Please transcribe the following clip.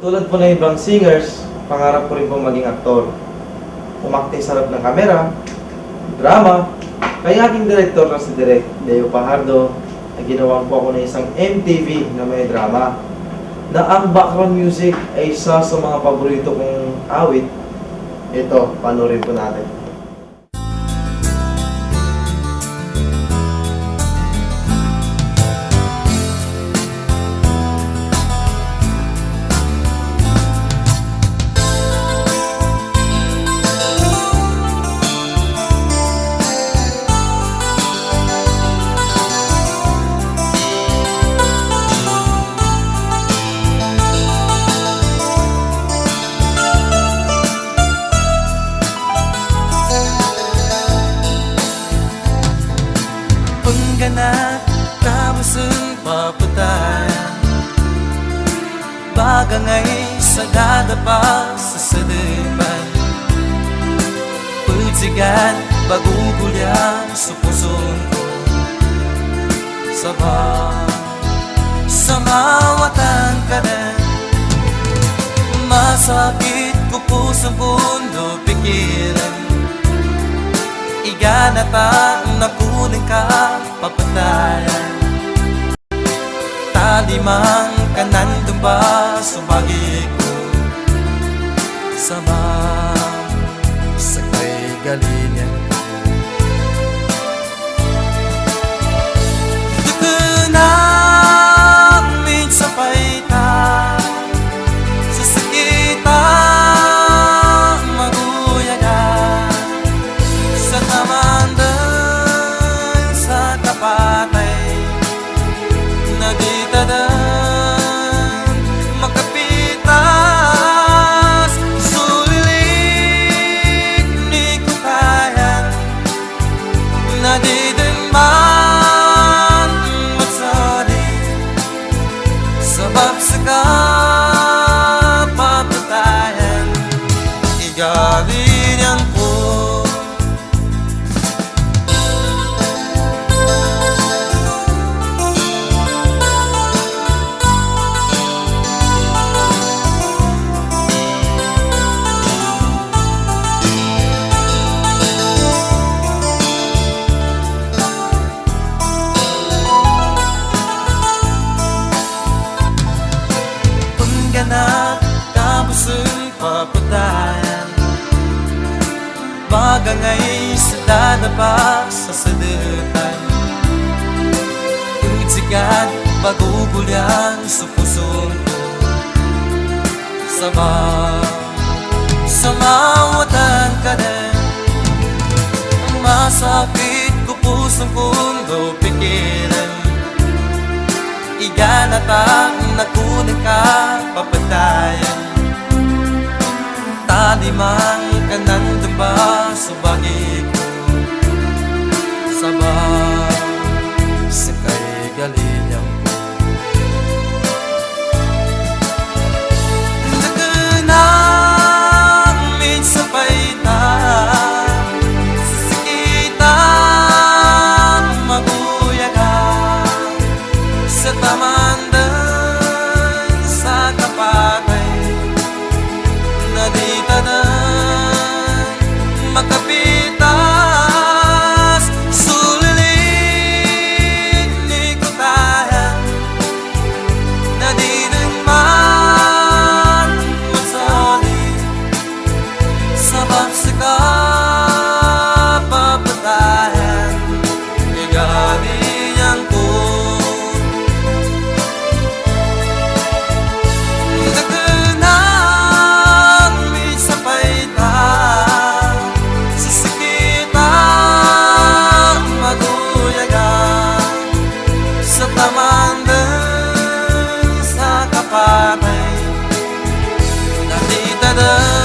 Tulad po ng ibang singers, pangarap ko rin po maging aktor. Umakting sa harap ng kamera, drama, kaya aking director na si Direk Leo Pajardo ay ginawan po ako ng isang MTV na may drama na ang background music ay isa sa mga paborito kong awit. Ito, panoorin po natin. Pengganat kamusun paputayan Bagangay sa dadapa sa sadapan Pagsigan bagugulyan sa pusong ko Sabah sa mawatan ka na Masakit ko po sa pundo pikiran Iganata nakunin ka papatayan Talimang ka nandun ba subagi ko Sama sa kay galingan ko Dukunamit sa paita Sa sakita patay Naditadan makapitas Sulit ni kutayan Nadidan man magsari Sabab sa kapapatayan Igalinyan ko Kamusun papatayan Bagangay sa dadapa sa sadatan Utsikan bagugulyan sa pusong ko Sabah sa mawatan ka na Masakit ko pusong pundo pikiran Iganatang nakunin ka papatayan Talimang ka nandun ba subagi ko Sabah sa kay galinyan ko Naganamit sa paita Sa sakita maguyagan Sa tamandan sa kapatay Naditadan makapitas Sulit ni kutayan Nadidan man magsali Sabab sa kapapatayan Igalinyan ko Tamandan sa kapatay Naditadan